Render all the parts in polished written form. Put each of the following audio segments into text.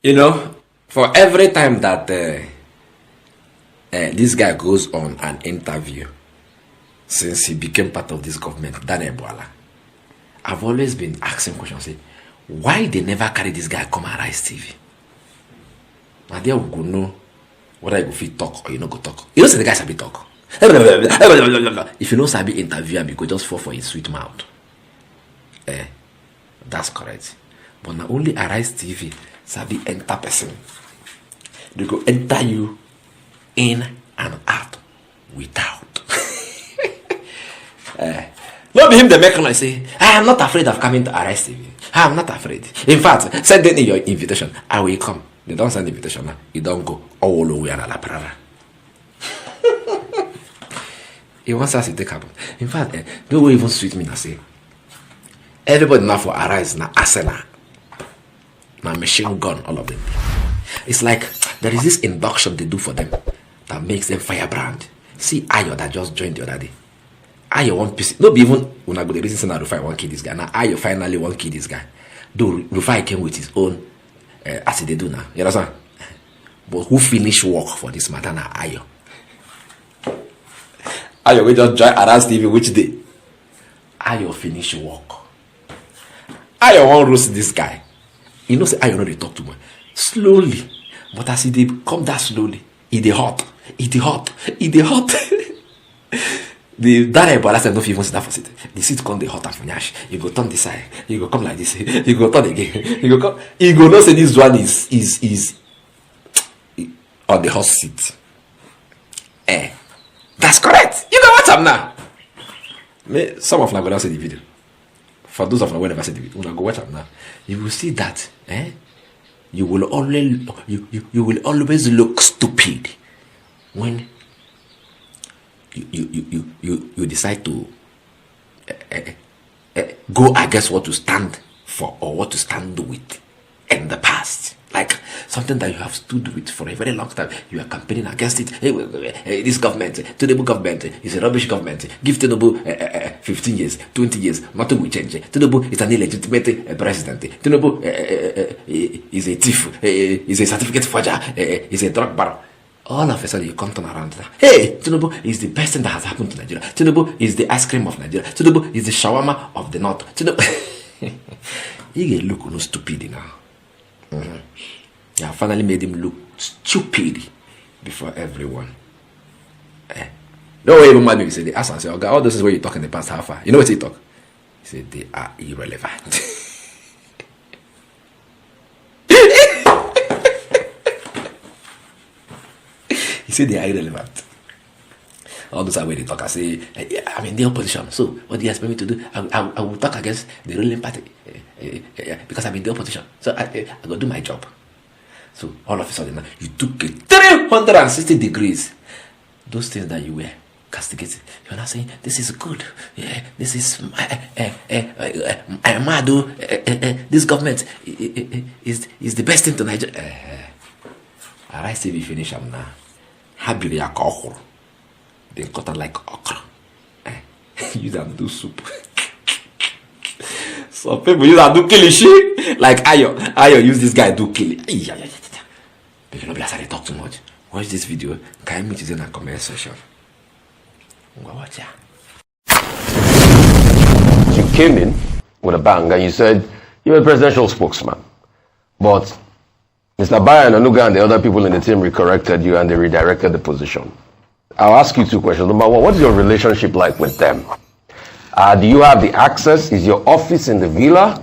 You know, for every time that this guy goes on an interview since he became part of this government, Daniel Bwala, I've always been asking questions, say, why they never carry this guy come and Rise TV? And there we go know whether you go fit talk or you no go talk. You know, say the guy sabi talk. If you know sabi interview him, you go just fall for his sweet mouth. That's correct. But now only Arise TV sabi enter person. They go enter you in and out without. Not be him the make like say, I am not afraid of coming to Arise TV. I am not afraid. In fact, send in your invitation. I will come. They don't send the invitation now. You don't go all the way and la parara. He wants us to take up. In fact, no way even sweet me now say. Everybody now for Arise now arsenal. Now machine gun, all of them. It's like there is this induction they do for them that makes them firebrand. See Ayo that just joined the other day. Ayo one piece. No be even when I go the reason say Rufai one kid this guy. Now Ayo finally one kid this guy. Though Rufai came with his own as they do now. You understand? But who finish work for this matter now? Ayo. Ayo we just join Arise TV which day? Ayo finish work. Ayo won't roast this guy. You know say Ayo no dey talk too much. Slowly. But as he come that slowly, it dey hot. It dey hot. It dey hot. The Daniel Bwala said no fit even sit down for seat. The seat come dey hot and finish. You go turn this side. You go come like this. You go turn again. You go come. You go know say this one is on the hot seat. That's correct. You can watch am now. Some of them go down see the video. For those of them who never see the video, go watch am now. You will see that. You will always look stupid when you decide to go against what you stand for or what you stand with in the past. Like something that you have stood with for a very long time. You are campaigning against it. Hey, this government, Tinubu government is a rubbish government. Give Tinubu 15 years, 20 years, nothing will change. Tinubu is an illegitimate president. Tinubu is a thief, is a certificate forger, is a drug baron. All of a sudden you come turn around now. Hey, Tinubu is the best thing that has happened to Nigeria. Tinubu is the ice cream of Nigeria. Tinubu is the shawarma of the north. Tinubu, you look no stupid now. I finally made him look stupid before everyone. No way even mad me. He said, they ask and say, okay, all this is where you talk in the past, how far? You know what he talk? He said, they are irrelevant. He said they are irrelevant. All those are where they talk. I say, I'm in the opposition. So what do you expect me to do? I will talk against the ruling party because I'm in the opposition. So I go do my job. So all of a sudden, you took it 360 degrees. Those things that you were castigated, you're not saying this is good. Yeah, this is Mado. This government is the best thing to Nigeria. Arise TV finish them now. Habili akokoro. They cut it like okra. Use them do soup. Some people use them do kilishi. Like Ayo use this guy do kili. But you know, because I talk too much. Watch this video. Can you meet you in a comment section? Go watch ya. You came in with a bang and you said you're a presidential spokesman. But Mr. Bayan, Anuga and the other people in the team corrected you and they redirected the position. I'll ask you two questions. Number one, what is your relationship like with them? Do you have the access? Is your office in the villa?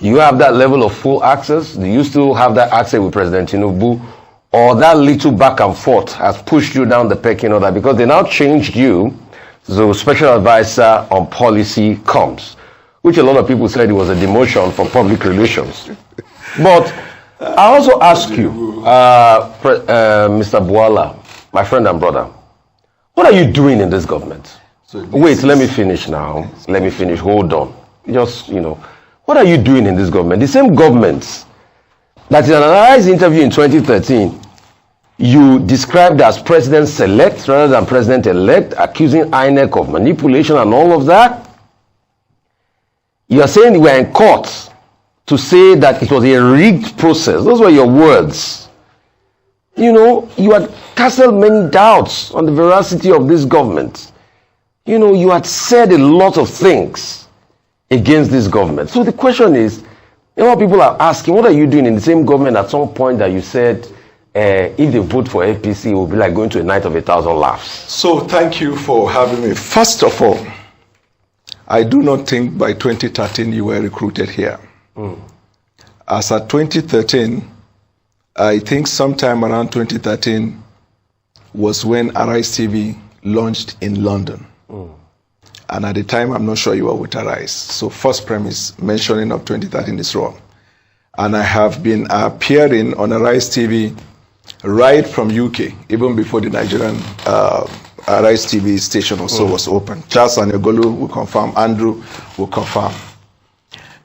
Do you have that level of full access? Do you still have that access with President Tinubu? Or that little back and forth has pushed you down the pecking order? Because they now changed you to special advisor on policy comms, which a lot of people said it was a demotion for public relations. But I also ask you, Mr. Bwala, my friend and brother, what are you doing in this government? Wait, let me finish now. Let me finish. Hold on. Just, what are you doing in this government? The same government that in an Arise interview in 2013, you described as president-select rather than president-elect, accusing INEC of manipulation and all of that. You are saying we're in court to say that it was a rigged process. Those were your words. You know, you had casted many doubts on the veracity of this government. You know, you had said a lot of things against this government. So the question is, you know, people are asking, what are you doing in the same government at some point that you said, if they vote for APC, it will be like going to a night of 1,000 laughs? So thank you for having me. First of all, I do not think by 2013 you were recruited here. As at 2013, I think sometime around 2013 was when Arise TV launched in London. And at the time, I'm not sure you were with Arise. So first premise, mentioning of 2013 is wrong. And I have been appearing on Arise TV right from UK, even before the Nigerian Arise TV station also was open. Charles Anegolu will confirm, Andrew will confirm.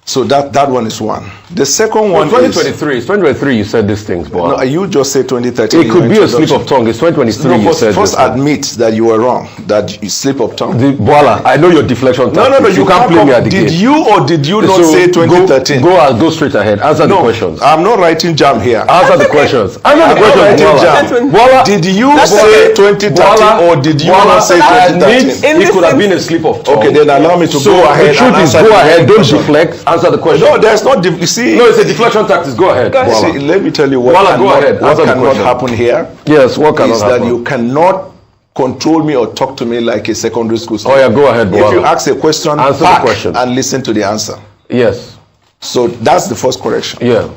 So that one is one. The second one 2023. It's 2023 you said these things, but no, you just said 2013. It could be a slip of tongue. It's 2023 no, you said first admit that you were wrong, that you slip of tongue. Bwala, I know your deflection tactics. No, you can't blame me at the game. Did you or did you not say 2013? Go straight ahead. Answer the questions. I'm not writing jam here. Answer the questions. Answer the questions, Bwala. Did you say 2013 or did you not say 2013? It could have been a slip of tongue. Okay, then allow me to go ahead. The truth is, go ahead. Don't deflect. Answer the question. No, there's not. You see, no, it's a deflection tactics. Go ahead. See, let me tell you what cannot happen here. Yes, what cannot happen? That you cannot control me or talk to me like a secondary school student. Oh yeah, go ahead. If you ask a question, answer the question and listen to the answer. Yes. So that's the first correction. Yeah.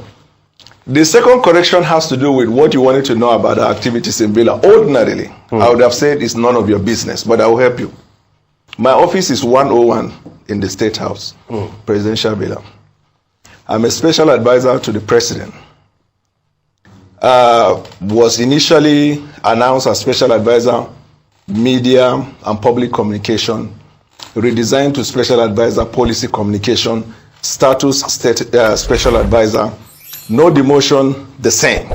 The second correction has to do with what you wanted to know about our activities in Bwala. Ordinarily, I would have said it's none of your business, but I will help you. My office is 101 in the State House, Presidential Bwala. I'm a special advisor to the president. Was initially announced as special advisor, media and public communication, redesigned to special advisor, policy communication, status special advisor, no demotion, the same.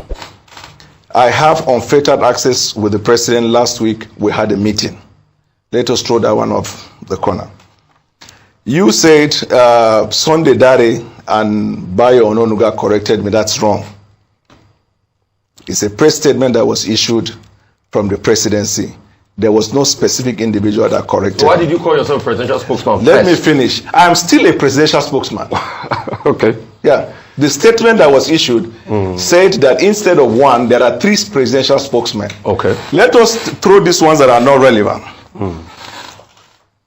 I have unfettered access with the president. Last week, we had a meeting. Let us throw that one off the corner. You said Sunday Dare and Bayo Ononuga corrected me. That's wrong. It's a press statement that was issued from the presidency. There was no specific individual that corrected. Why did you call yourself presidential spokesman? Let me finish. I'm still a presidential spokesman. Okay. Yeah. The statement that was issued said that instead of one, there are 3 presidential spokesmen. Okay. Let us throw these ones that are not relevant.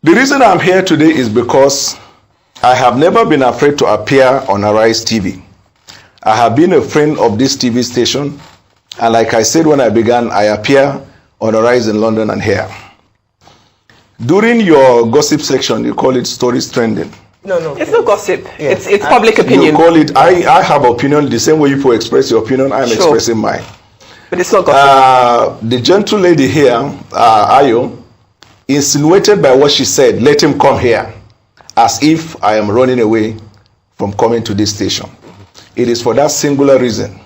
The reason I'm here today is because I have never been afraid to appear on Arise TV. I have been a friend of this TV station, and like I said when I began, I appear on Arise in London and here. During your gossip section, you call it stories trending. No. It's not gossip. Yeah. It's public opinion. You call it, I have opinion, the same way you express your opinion, I'm expressing mine. But it's not gossip. The gentle lady here, Ayo, insinuated by what she said, let him come here, as if I am running away from coming to this station. It is for that singular reason.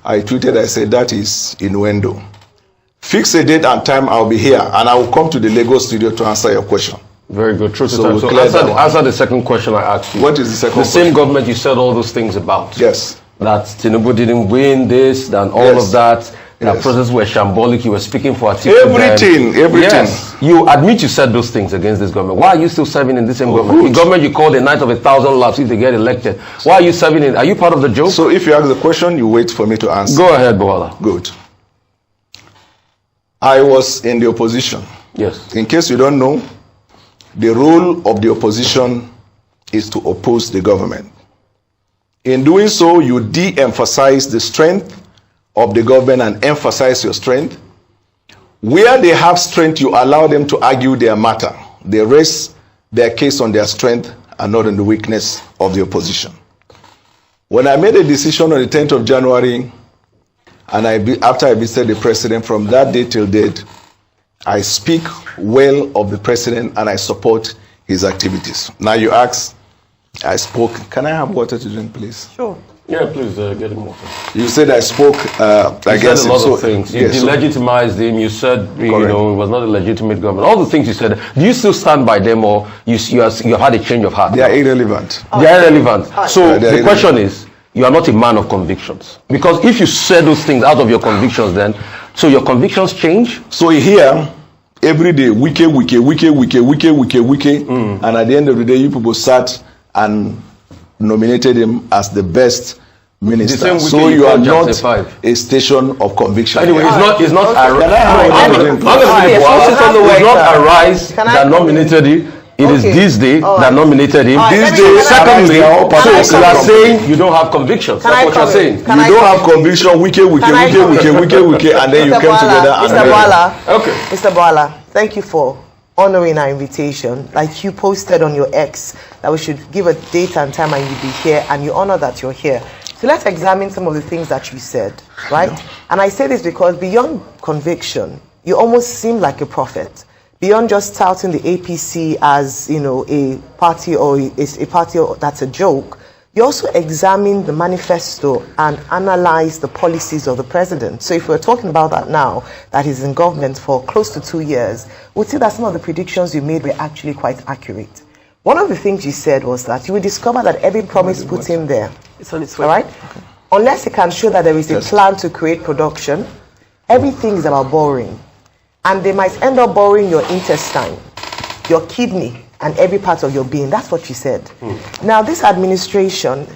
I tweeted, I said, that is innuendo. Fix a date and time, I'll be here, and I will come to the Lagos studio to answer your question. Very good. True to So time. we'll So answer the second question I asked you. What is the second question? The same government you said all those things about. Yes. That Tinubu didn't win this, and all of that. That process were shambolic. You were speaking for everything. Yes. You admit you said those things against this government. Why are you still serving in this same government? The government you called a night of 1,000 laughs if they get elected. Why are you serving in? Are you part of the joke? So if you ask the question, you wait for me to answer. Go ahead, Bwala. Good. I was in the opposition. Yes. In case you don't know, the role of the opposition is to oppose the government. In doing so, you de-emphasize the strength of the government and emphasize your strength. Where they have strength, you allow them to argue their matter. They rest their case on their strength and not on the weakness of the opposition. When I made a decision on the 10th of January, and after I visited the president, from that day till date, I speak well of the president and I support his activities. Now you ask, I spoke. Can I have water to drink, please? Sure. Yeah, please get him more. You said I spoke against him. You said a lot him. of things. You yes, delegitimized him. You said he was not a legitimate government. All the things you said. Do you still stand by them, or you had a change of heart? They are irrelevant. They are irrelevant. So the question is, you are not a man of convictions, because if you said those things out of your convictions, then so your convictions change. So here, every day, wiki, and at the end of the day, you people sat and nominated him as the best minister. So you are not a station of conviction. Anyway, it's not Arise that nominated him. It is this day that nominated him. This day, secondly, so you are saying you don't have convictions. That's what you're saying. You don't have conviction, wiki, and then you came together and Mr. Bwala. Okay. Mr. Bwala, thank you for honoring our invitation. Like you posted on your X that we should give a date and time and you'll be here, and you honor that you're here. So let's examine some of the things that you said, right? Yeah. And I say this because beyond conviction, you almost seem like a prophet. Beyond just touting the APC as, a party or a party that's a joke, you also examine the manifesto and analyze the policies of the president. So if we're talking about that now, that he's in government for close to 2 years, we'd see that some of the predictions you made were actually quite accurate. One of the things you said was that you will discover that every promise put in there, it's on its way. All right? Okay. Unless you can show that there is a plan to create production, everything is about borrowing. And they might end up borrowing your intestine, your kidney, and every part of your being. That's what you said. Now, this administration,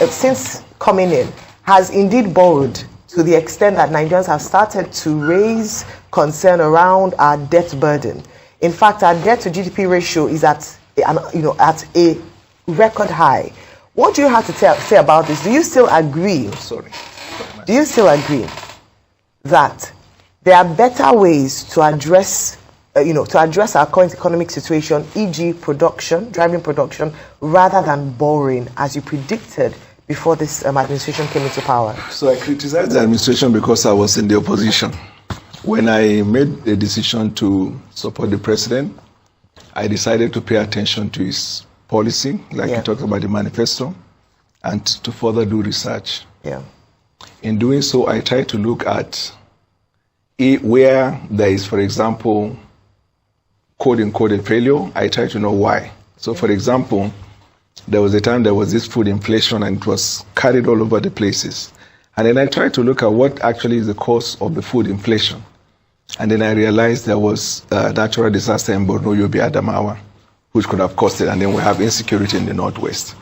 since coming in, has indeed borrowed to the extent that Nigerians have started to raise concern around our debt burden. In fact, our debt to GDP ratio is at a record high. What do you have to say about this? Do you still agree? Do you still agree that there are better ways to address, our current economic situation, e.g., driving production, rather than borrowing, as you predicted before this administration came into power? So I criticized the administration because I was in the opposition. When I made the decision to support the president, I decided to pay attention to his policy, like you talked about the manifesto, and to further do research. Yeah. In doing so, I tried to look at where there is, for example, quote-unquote a failure. I try to know why. So, for example, there was a time there was this food inflation and it was carried all over the places. And then I tried to look at what actually is the cause of the food inflation. And then I realized there was a natural disaster in Borno, Yobe, Adamawa, which could have caused it. And then we have insecurity in the Northwest.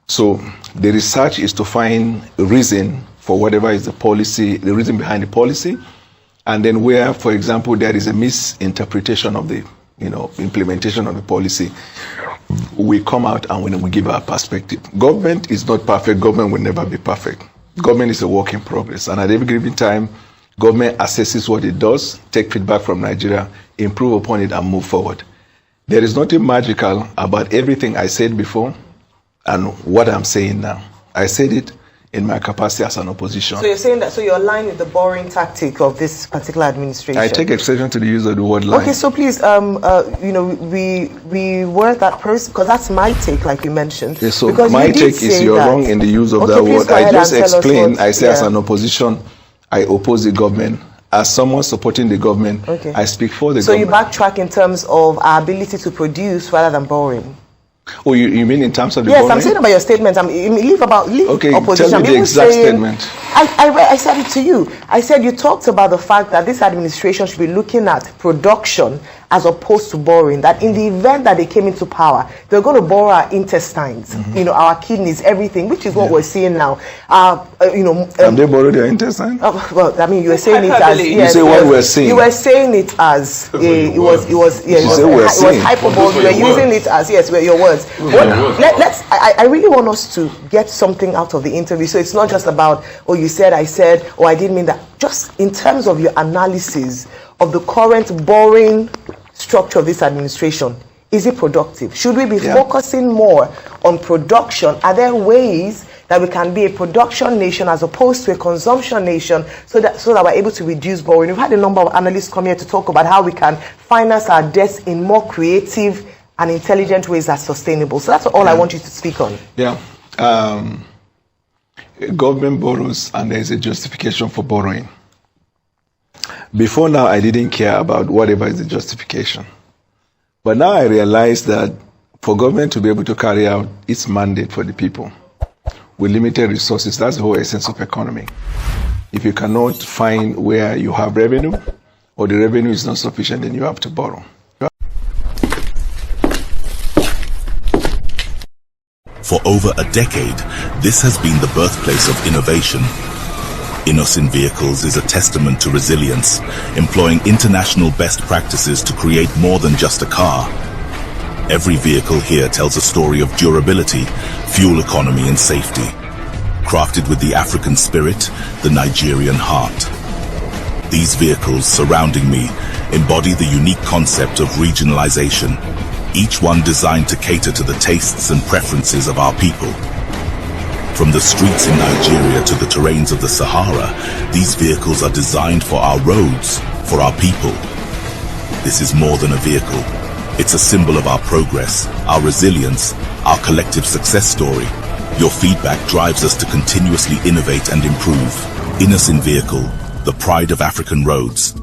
So the research is to find a reason for whatever is the policy, the reason behind the policy. And then where, for example, there is a misinterpretation of the, implementation of the policy, we come out and we give our perspective. Government is not perfect. Government will never be perfect. Government is a work in progress. And at every given time, government assesses what it does, take feedback from Nigeria, improve upon it, and move forward. There is nothing magical about everything I said before and what I'm saying now. I said it in my capacity as an opposition. So you're saying that, so you're aligned with the borrowing tactic of this particular administration? I take exception to the use of the word line. Okay, so please, we were that person, because that's my take, like you mentioned. Yeah, so because my take is you're wrong in the use of that word. I just explained, I say as an opposition, I oppose the government. As someone supporting the government, I speak for the government. So you backtrack in terms of our ability to produce rather than borrowing? Oh, you mean in terms of the Yes, borrowing? I'm saying about your statement. Leave opposition. Tell me the exact statement. I said it to you. I said you talked about the fact that this administration should be looking at production as opposed to borrowing. That in the event that they came into power, they're going to borrow our intestines, our kidneys, everything, which is what we're seeing now. Have they borrowed their intestines? Well, I mean, you were saying it as you say what we're saying. You were saying it as it was hyperbole. You were using it as your words. I really want us to get something out of the interview. So it's not just about, you said, I said, or I didn't mean that. Just in terms of your analysis of the current borrowing structure of this administration, is it productive? Should we be focusing more on production? Are there ways that we can be a production nation as opposed to a consumption nation so that we're able to reduce borrowing? We've had a number of analysts come here to talk about how we can finance our debts in more creative and intelligent ways that's sustainable. So that's all I want you to speak on. Yeah. Government borrows and there is a justification for borrowing. Before now, I didn't care about whatever is the justification. But now I realize that for government to be able to carry out its mandate for the people with limited resources, that's the whole essence of economy. If you cannot find where you have revenue, or the revenue is not sufficient, then you have to borrow. For over a decade, this has been the birthplace of innovation. Innocent Vehicles is a testament to resilience, employing international best practices to create more than just a car. Every vehicle here tells a story of durability, fuel economy and safety. Crafted with the African spirit, the Nigerian heart. These vehicles surrounding me embody the unique concept of regionalization, each one designed to cater to the tastes and preferences of our people. From the streets in Nigeria to the terrains of the Sahara, these vehicles are designed for our roads, for our people. This is more than a vehicle. It's a symbol of our progress, our resilience, our collective success story. Your feedback drives us to continuously innovate and improve. Innocent Vehicle, the pride of African roads.